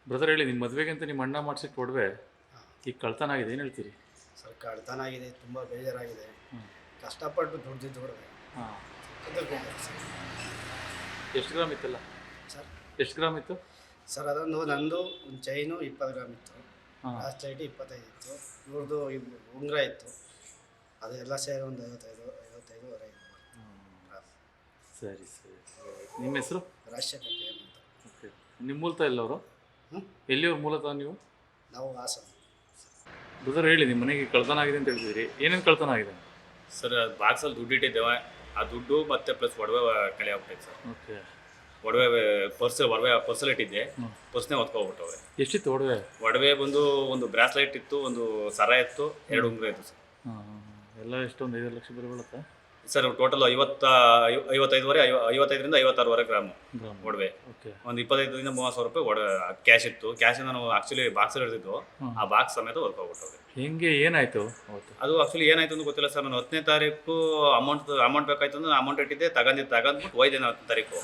Brother ಹೇಳಿ, ನಿಮ್ಮ ಮದುವೆಗೆ ಅಂತ ನಿಮ್ಮ ಅಣ್ಣ ಮಾಡಿಸಿಟ್ಟು ಒಡವೆ ಹಾಂ. ಈಗ ಕಳ್ತನ ಆಗಿದೆ, ಏನು ಹೇಳ್ತೀರಿ? ಸರ್ ಕಳ್ತನ ಆಗಿದೆ, ತುಂಬ ಬೇಜಾರಾಗಿದೆ. ಹ್ಞೂ. ಕಷ್ಟಪಟ್ಟು ದುಡ್ದಿದ್ದು ಹೊರಗೆ ಹಾಂ. ಕಿತ್ತುಕೊಂಡ್ರು ಸರ್. ಎಷ್ಟು ಗ್ರಾಮ್ ಇತ್ತಲ್ಲ? ಸರ್ ಎಷ್ಟು ಗ್ರಾಮ್ ಇತ್ತು? ಸರ್ ಅದೊಂದು ನಂದು ಒಂದು ಚೈನು 20 ಗ್ರಾಮ್ ಇತ್ತು, ಹಾಂ. ಲಾಸ್ಟ್ ಚೈಟಿ 25 ಇತ್ತು, ಇವ್ರದ್ದು ಉಂಗುರ ಇತ್ತು, ಅದೆಲ್ಲ ಸೇರಿ ಒಂದು 55ವರೆ ಇತ್ತು. ಸರಿ ಸರಿ. ನಿಮ್ಮ ಹೆಸರು? ರಾಜಶೇಖರ್ ಕೆ ಎಂ ಅಂತ. ಓಕೆ. ನಿಮ್ಮ ಮೂಲತಃ ಎಲ್ಲವರು? ಹ್ಞೂ. ಎಲ್ಲಿಯವ್ರು ಮೂಲತಃ ನೀವು? ನಾವು ಹಾಸನ. ಬ್ರದರ್ ಹೇಳಿ, ನಿಮ್ಮ ಮನೆಗೆ ಕಳ್ತನ ಆಗಿದೆ ಅಂತ ಹೇಳ್ತಿದ್ದೀರಿ, ಏನೇನು ಕಳ್ತನ ಆಗಿದೆ? ಸರ್ ಬಾಕ್ಸಲ್ಲಿ ದುಡ್ಡು ಇಟ್ಟಿದ್ದೇವೆ, ಆ ದುಡ್ಡು ಮತ್ತು ಪ್ಲಸ್ ಒಡವೆ ಕಳೆ ಆಗ್ಬಿಟ್ಟೈತೆ ಸರ್. ಓಕೆ. ಒಡವೆ ಪರ್ಸಲ್ಲಿ ಇಟ್ಟಿದ್ದೆ, ಹ್ಞೂ. ಪರ್ಸ್ನೇ ಹೊತ್ಕೊಬಿಟ್ಟವ್ರೆ. ಎಷ್ಟಿತ್ತು ಒಡವೆ? ಒಡವೆ ಬಂದು ಒಂದು ಬ್ರಾಸ್ಲೈಟ್ ಇತ್ತು, ಒಂದು ಸರ ಇತ್ತು, 2 ಉಂಗುರ ಇತ್ತು ಸರ್. ಹಾಂ ಹಾಂ ಹಾಂ. ಎಲ್ಲ ಎಷ್ಟೊಂದು 5 ಲಕ್ಷ ಬೆಲೆ ಬೀಳುತ್ತಾ? ಸರ್ ಟೋಟಲ್ 55ರಿಂದ 56 ಗ್ರಾಮು ಗ್ರಾಮ್. ಒಡವೆ. ಓಕೆ. ಒಂದು 25ರಿಂದ 30 ಸಾವಿರ ರೂಪಾಯಿ ಒಡವೆ ಕ್ಯಾಶ್ ಇತ್ತು. ಕ್ಯಾಶ್ ನಾನು ಆಕ್ಚುಲಿ ಬಾಕ್ಸಲ್ಲಿ ಹಿಡಿದಿದ್ದು, ಹ್ಮ್. ಆ ಬಾಕ್ಸ್ ಸಮೇತ ಹೊತ್ಕೊಬಿಟ್ಟವ್ರೆ. ಹೆಂಗೆ ಏನಾಯಿತು ಅವತ್ತು? ಅದು ಆಕ್ಚುಲಿ ಏನಾಯ್ತು ಅಂತ ಗೊತ್ತಿಲ್ಲ ಸರ್. ನಾನು 10ನೇ ತಾರೀಕು ಅಮೌಂಟ್ ಬೇಕಾಯ್ತು ಅಂದ್ರೆ ಅಮೌಂಟ್ ಇಟ್ಟಿದ್ದೆ, ತಗೊಂಡ್ಬಿಟ್ಟು ಒಯ್ದೆ 10 ತಾರೀಕು.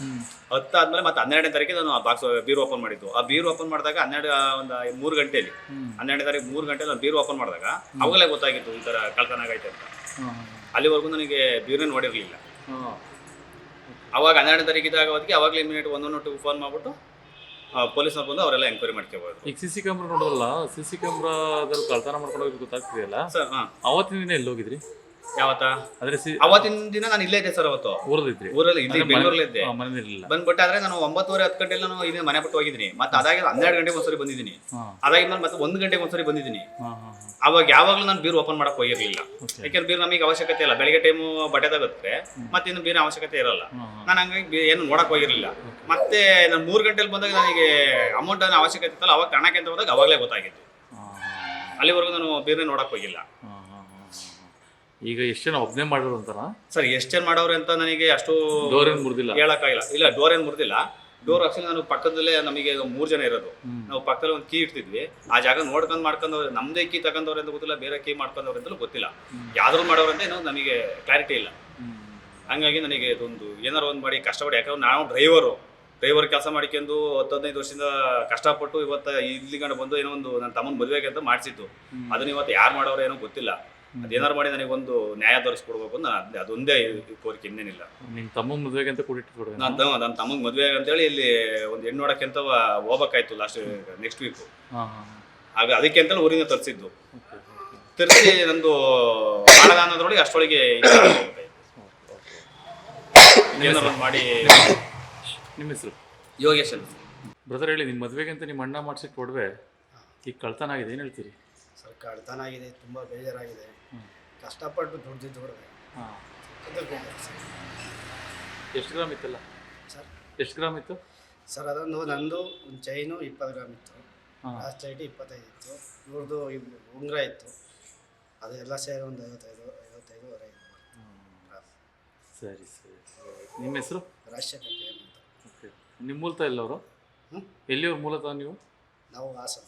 10 ಆದ್ಮೇಲೆ ಮತ್ತೆ 12ನೇ ತಾರೀಕಿಗೆ ನಾನು ಆ ಬಾಕ್ಸ್ ಬೀರು ಓಪನ್ ಮಾಡಿದ್ದು. ಆ ಬೀರು ಓಪನ್ ಮಾಡಿದಾಗ 3 ಗಂಟೆಯಲ್ಲಿ 12ನೇ ತಾರೀಕು 3 ಗಂಟೆಲಿ ನಾನು ಬೀರು ಓಪನ್ ಮಾಡಿದಾಗ ಅವಾಗಲೇ ಗೊತ್ತಾಗಿತ್ತು ಈ ಥರ ಕಳ್ತನ ಆಗೈತೆ ಅಂತ. ಅಲ್ಲಿವರೆಗೂ ನನಗೆ ಬೀರೇ ನೋಡಿರಲಿಲ್ಲ. ಅವಾಗ 12ನೇ ತಾರೀಕಿದ್ದಾಗ ಅದಕ್ಕೆ ಅವಾಗಲೇ ಇಮಿಡಿಯೇಟ್ 112 ಫೋನ್ ಮಾಡಿಬಿಟ್ಟು ಪೊಲೀಸ್ನವ್ರು ಬಂದು ಅವರೆಲ್ಲ ಎಂಕ್ವೈರಿ ಮಾಡ್ಕೋಬೋದು. ಈಗ ಸಿ ಸಿ ಕ್ಯಾಮ್ರಾ ನೋಡೋಲ್ಲ, ಸಿ ಸಿ ಕ್ಯಾಮ್ರಾದಲ್ಲಿ ಕಳ್ತನ ಮಾಡ್ಕೊಂಡು ಹೋಗಿ ಗೊತ್ತಾಗ್ತಿದೆಯಲ್ಲ ಸರ್. ಹಾಂ. ಅವತ್ತಿನ ದಿನ ಎಲ್ಲಿ ಹೋಗಿದ್ರಿ? ಯಾವತ್ತ? ಅಂದ್ರೆ ಅವತ್ತಿನ ದಿನ ನಾನು ಇಲ್ಲೇ ಇದ್ದೆ ಸರ್. ಅವತ್ತು ಊರಲ್ಲಿದ್ರಿ? ಊರಲ್ಲಿ ಇಲ್ಲಿ ಬೆಂಗಳೂರಲ್ಲಿ ಇದ್ದೆ. ಮನೇಲಿರಲಿಲ್ಲ? ಬಂದ್ಬಿಟ್ಟೆ. ಆದ್ರೆ ನಾನು 9:30 10 ಗಂಟೆಲಿ ನಾನು ಇಲ್ಲಿ ಮನೆ ಬಿಟ್ಟು ಹೋಗಿದ್ದೀನಿ. ಮತ್ತೆ ಅದಾಗಿ 12 ಗಂಟೆಗೆ ಒಂದ್ಸರಿ ಬಂದಿದ್ದೀನಿ. ಅದಾಗಿದ್ಮೇಲೆ ಮತ್ತೆ 1 ಗಂಟೆಗೆ ಒಂದ್ಸರಿ ಬಂದಿದ್ದೀನಿ. ಅವಾಗ ಯಾವಾಗಲೂ ನಾನು ಬೀರು ಓಪನ್ ಮಾಡಕ್ ಹೋಗಿರ್ಲಿಲ್ಲ. ಯಾಕೆಂದ್ರೆ ಬೀರು ನಮಗೆ ಅವಶ್ಯಕತೆ ಇಲ್ಲ. ಬೆಳಗ್ಗೆ ಟೈಮು ಬಟ್ಟೆ ತಗುತ್ತೆ, ಮತ್ತೆ ಇನ್ನು ಬೀರಿನ ಅವಶ್ಯಕತೆ ಇರಲ್ಲ. ನಾನು ಹಂಗಾಗಿ ಏನು ನೋಡಕ್ ಹೋಗಿರ್ಲಿಲ್ಲ. ಮತ್ತೆ ನಾನು 3 ಗಂಟೆಲಿ ಬಂದಾಗ ನನಗೆ ಅಮೌಂಟ್ ಅವಶ್ಯಕತೆ ಇತ್ತಲ್ಲ, ಅವಾಗ ಹಣಕ್ಕೆ ಅಂತ ಹೋದಾಗ ಅವಾಗಲೇ ಗೊತ್ತಾಗಿತ್ತು. ಅಲ್ಲಿವರೆಗೂ ನಾನು ಬೀರೇ ನೋಡಕ್ ಹೋಗಿಲ್ಲ. ಈಗ ಎಷ್ಟು ಜನ ಒಬ್ಬನೇ ಮಾಡಿದ್ರು ಅಂತಾರ ಸರ್? ಎಷ್ಟು ಜನ ಮಾಡೋರು ಅಂತ ನನಗೆ ಅಷ್ಟು ಡೋರ್ ಏನು ಮುರಿದಿಲ್ಲ, ಹೇಳಕ್ಕಾಗಿಲ್ಲ. ಇಲ್ಲ, ಡೋರ್ ಏನು ಮುರಿದಿಲ್ಲ. ಡೋರ್ ಆಕ್ಚುಲಿ ನಾನು ಪಕ್ಕದಲ್ಲೇ, ನಮಗೆ 3 ಜನ ಇರೋದು. ನಾವು ಪಕ್ಕದಲ್ಲಿ ಒಂದು ಕೀ ಇಡ್ತಿದ್ವಿ. ಆ ಜಾಗ ಮಾಡ್ಕೊಂಡವ್ರೆ, ನಮ್ದೇ ಕೀ ತಗೊಂಡವ್ರೆ ಅಂತ ಗೊತ್ತಿಲ್ಲ, ಬೇರೆ ಕೀ ಮಾಡ್ಕೊಂಡವ್ರೆ ಅಂತಲೂ ಗೊತ್ತಿಲ್ಲ. ಯಾವ್ದು ಮಾಡೋರು ಅಂತ ಏನೋ ನಮಗೆ ಕ್ಲಾರಿಟಿ ಇಲ್ಲ. ಹಂಗಾಗಿ ನನಗೆ ಇದೊಂದು ಏನಾರು ಒಂದು ಮಾಡಿ ಕಷ್ಟಪಟ್ಟು, ಯಾಕಂದ್ರೆ ನಾವು ಡ್ರೈವರ್ ಕೆಲಸ ಮಾಡಿಕೊಂಡು 10-15 ವರ್ಷದಿಂದ ಕಷ್ಟಪಟ್ಟು ಇವತ್ತು ಇಲ್ಲಿ ಗಂಡ ಬಂದು ಏನೋ ಒಂದು ನನ್ನ ತಮ್ಮನ ಮದುವೆಗೆ ಅಂತ ಮಾಡಿಸಿದ್ದು. ಅದನ್ನ ಇವತ್ತು ಯಾರು ಮಾಡೋರು ಏನೋ ಗೊತ್ತಿಲ್ಲ. ಅದೇನಾರು ಮಾಡಿ ನನಗೆ ಒಂದು ನ್ಯಾಯ ತೋರಿಸ್ಕೊಡ್ಬೇಕು ಅಂತ ಅದೊಂದೇ ಕೋರಿಕೆ, ಇನ್ನೇನಿಲ್ಲ. ನಿಮ್ಮ ತಮ್ಮ ಮದುವೆಗೆ ಅಂತ ಕೂಡಿಟ್ಟು ನನ್ನ ತಮ್ಮಂಗೆ ಮದುವೆ ಅಂತೇಳಿ ಇಲ್ಲಿ ಒಂದು ಹೆಣ್ಣು ನೋಡಕ್ಕೆ ಅಂತ ಹೋಗ್ಬೇಕಾಯ್ತು ನೆಕ್ಸ್ಟ್ ವೀಕು. ಆಗ ಅದಕ್ಕೆ ಅಂತೇಳಿ ಊರಿಂದ ತರಿಸಿದ್ದು. ತರಿಸಿ ನಂದು ಮಾಡೋಣ ಅನ್ನೋದ್ರೊಳಗೆ ಅಷ್ಟೊಳಗೆ ಏನಾರು ಮಾಡಿ. ನಿಮ್ಮ ಹೆಸರು? ಯೋಗೇಶ್ ಅಂತ. ಬ್ರದರ್ ಹೇಳಿ, ನಿಮ್ಮ ಮದುವೆಗೆ ಅಂತ ನಿಮ್ಮ ಅಣ್ಣ ಮಾಡಿಸಿಟ್ಟು ಒಡವೆ ಈಗ ಕಳ್ತನ ಆಗಿದೆ, ಏನು ಹೇಳ್ತೀರಿ? ಸರ್ ಕಳ್ತನ ಆಗಿದೆ, ತುಂಬ ಬೇಜಾರಾಗಿದೆ. ಕಷ್ಟಪಟ್ಟು ದುಡ್ದಿದ್ದು ಹೊರಗೆ ಕಿತ್ತುಕೊಂಡ್ರು ಸರ್. ಎಷ್ಟು ಗ್ರಾಮ್ ಇತ್ತಲ್ಲ? ಸರ್ ಎಷ್ಟು ಗ್ರಾಮ್ ಇತ್ತು? ಸರ್ ಅದೊಂದು ನಂದು ಒಂದು ಚೈನು 20 ಗ್ರಾಮ್ ಇತ್ತು, ಲಾಸ್ಟ್ ಚೈಟಿ 25 ಇತ್ತು, ಇವ್ರದ್ದು ಉಂಗುರ ಇತ್ತು, ಅದೆಲ್ಲ ಸೇರಿ ಒಂದು 55ವರೆ ಇತ್ತು. ಸರಿ ಸರಿ. ನಿಮ್ಮ ಹೆಸರು? ರಾಜಶೇಖರ್ ಕೆ ಎಂ ಅಂತ. ಓಕೆ. ನಿಮ್ಮ ಮೂಲತಃ ಎಲ್ಲವರು? ಎಲ್ಲಿಯವ್ರು ಮೂಲತಃ ನೀವು? ನಾವು ಹಾಸನ.